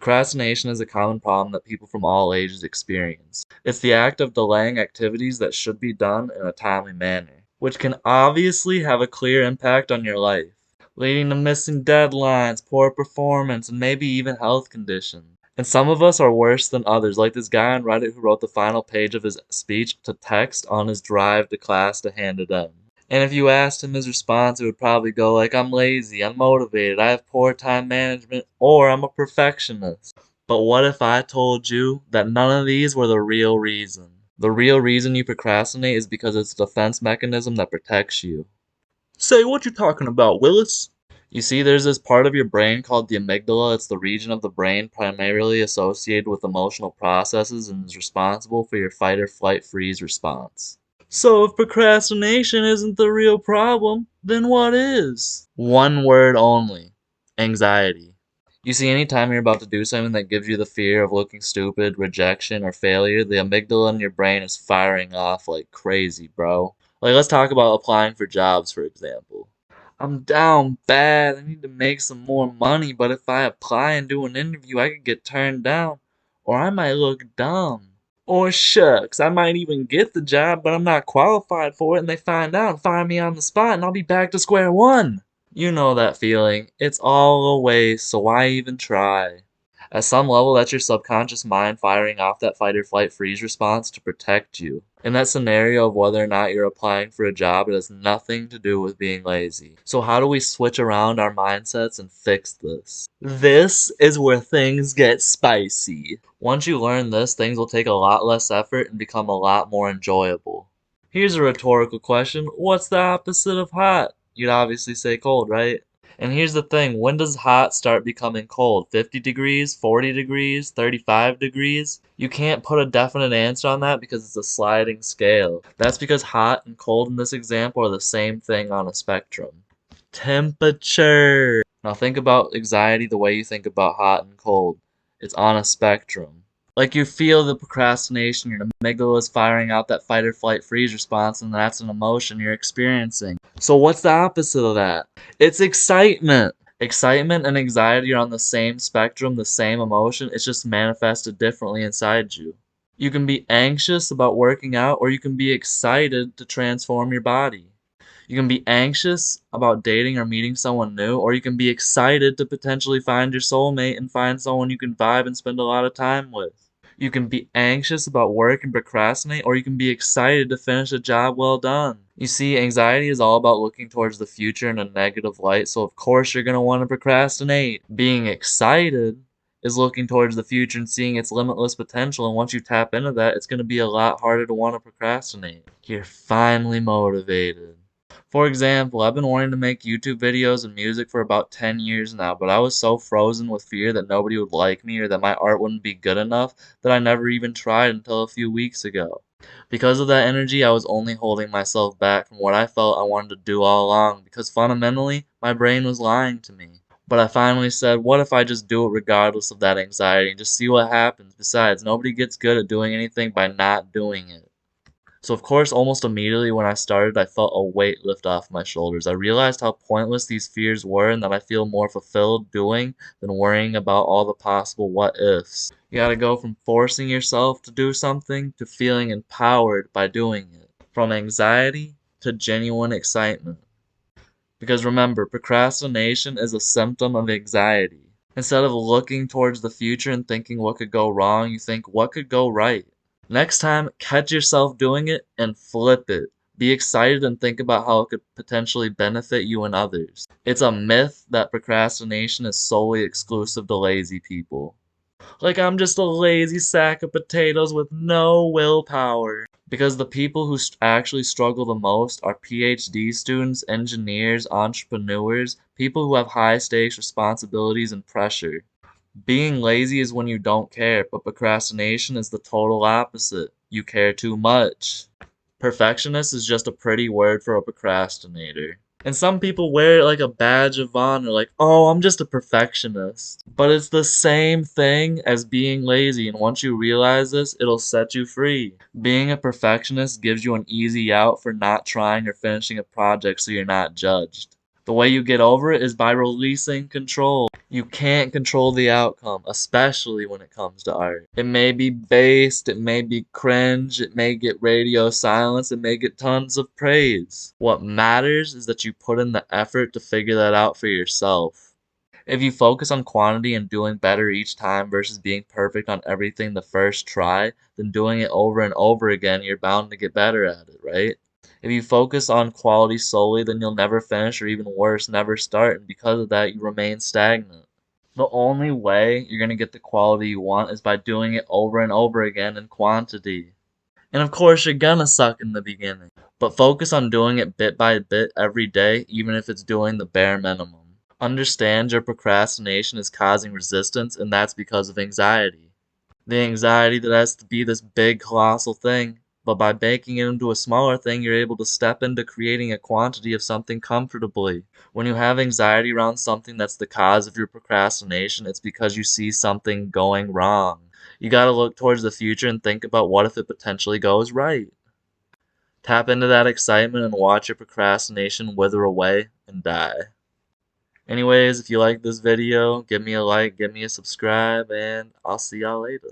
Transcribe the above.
Procrastination is a common problem that people from all ages experience. It's the act of delaying activities that should be done in a timely manner, which can obviously have a clear impact on your life, leading to missing deadlines, poor performance, and maybe even health conditions. And some of us are worse than others, like this guy on Reddit who wrote the final page of his speech to text on his drive to class to hand it in. And if you asked him his response, it would probably go like, I'm lazy, unmotivated, I have poor time management, or I'm a perfectionist. But what if I told you that none of these were the real reason? The real reason you procrastinate is because it's a defense mechanism that protects you. Say, what you talking about, Willis? You see, there's this part of your brain called the amygdala. It's the region of the brain primarily associated with emotional processes and is responsible for your fight or flight freeze response. So if procrastination isn't the real problem, then what is? One word only: anxiety. You see, anytime you're about to do something that gives you the fear of looking stupid, rejection, or failure, the amygdala in your brain is firing off like crazy, bro. Like, let's talk about applying for jobs, for example. I'm down bad, I need to make some more money, but if I apply and do an interview, I could get turned down, or I might look dumb. Or shucks, I might even get the job, but I'm not qualified for it, and they find out and fire me on the spot, and I'll be back to square one. You know that feeling. It's all a waste, so why even try? At some level, that's your subconscious mind firing off that fight or flight freeze response to protect you. In that scenario of whether or not you're applying for a job, it has nothing to do with being lazy. So how do we switch around our mindsets and fix this? This is where things get spicy. Once you learn this, things will take a lot less effort and become a lot more enjoyable. Here's a rhetorical question. What's the opposite of hot? You'd obviously say cold, right? And here's the thing, when does hot start becoming cold? 50 degrees, 40 degrees, 35 degrees? You can't put a definite answer on that because it's a sliding scale. That's because hot and cold in this example are the same thing on a spectrum. Temperature. Now think about anxiety the way you think about hot and cold. It's on a spectrum. Like you feel the procrastination, your amygdala is firing out that fight or flight freeze response, and that's an emotion you're experiencing. So what's the opposite of that? It's excitement. Excitement and anxiety are on the same spectrum, the same emotion, it's just manifested differently inside you. You can be anxious about working out, or you can be excited to transform your body. You can be anxious about dating or meeting someone new, or you can be excited to potentially find your soulmate and find someone you can vibe and spend a lot of time with. You can be anxious about work and procrastinate, or you can be excited to finish a job well done. You see, anxiety is all about looking towards the future in a negative light, so of course you're going to want to procrastinate. Being excited is looking towards the future and seeing its limitless potential, and once you tap into that, it's going to be a lot harder to want to procrastinate. You're finally motivated. For example, I've been wanting to make YouTube videos and music for about 10 years now, but I was so frozen with fear that nobody would like me or that my art wouldn't be good enough that I never even tried until a few weeks ago. Because of that energy, I was only holding myself back from what I felt I wanted to do all along, because fundamentally, my brain was lying to me. But I finally said, what if I just do it regardless of that anxiety and just see what happens? Besides, nobody gets good at doing anything by not doing it. So of course, almost immediately when I started, I felt a weight lift off my shoulders. I realized how pointless these fears were and that I feel more fulfilled doing than worrying about all the possible what ifs. You gotta go from forcing yourself to do something to feeling empowered by doing it. From anxiety to genuine excitement. Because remember, procrastination is a symptom of anxiety. Instead of looking towards the future and thinking what could go wrong, you think what could go right. Next time, catch yourself doing it and flip it. Be excited and think about how it could potentially benefit you and others. It's a myth that procrastination is solely exclusive to lazy people. Like I'm just a lazy sack of potatoes with no willpower. Because the people who actually struggle the most are PhD students, engineers, entrepreneurs, people who have high stakes responsibilities and pressure. Being lazy is when you don't care, but procrastination is the total opposite. You care too much. Perfectionist is just a pretty word for a procrastinator. And some people wear it like a badge of honor, like, oh, I'm just a perfectionist. But it's the same thing as being lazy, and once you realize this, it'll set you free. Being a perfectionist gives you an easy out for not trying or finishing a project so you're not judged. The way you get over it is by releasing control. You can't control the outcome, especially when it comes to art. It may be based, it may be cringe, it may get radio silence, it may get tons of praise. What matters is that you put in the effort to figure that out for yourself. If you focus on quantity and doing better each time versus being perfect on everything the first try, then doing it over and over again, you're bound to get better at it, right? If you focus on quality solely, then you'll never finish, or even worse, never start, and because of that, you remain stagnant. The only way you're going to get the quality you want is by doing it over and over again in quantity. And of course, you're gonna suck in the beginning, but focus on doing it bit by bit every day, even if it's doing the bare minimum. Understand your procrastination is causing resistance, and that's because of anxiety. The anxiety that has to be this big, colossal thing, but by making it into a smaller thing, you're able to step into creating a quantity of something comfortably. When you have anxiety around something that's the cause of your procrastination, it's because you see something going wrong. You gotta look towards the future and think about what if it potentially goes right. Tap into that excitement and watch your procrastination wither away and die. Anyways, if you like this video, give me a like, give me a subscribe, and I'll see y'all later.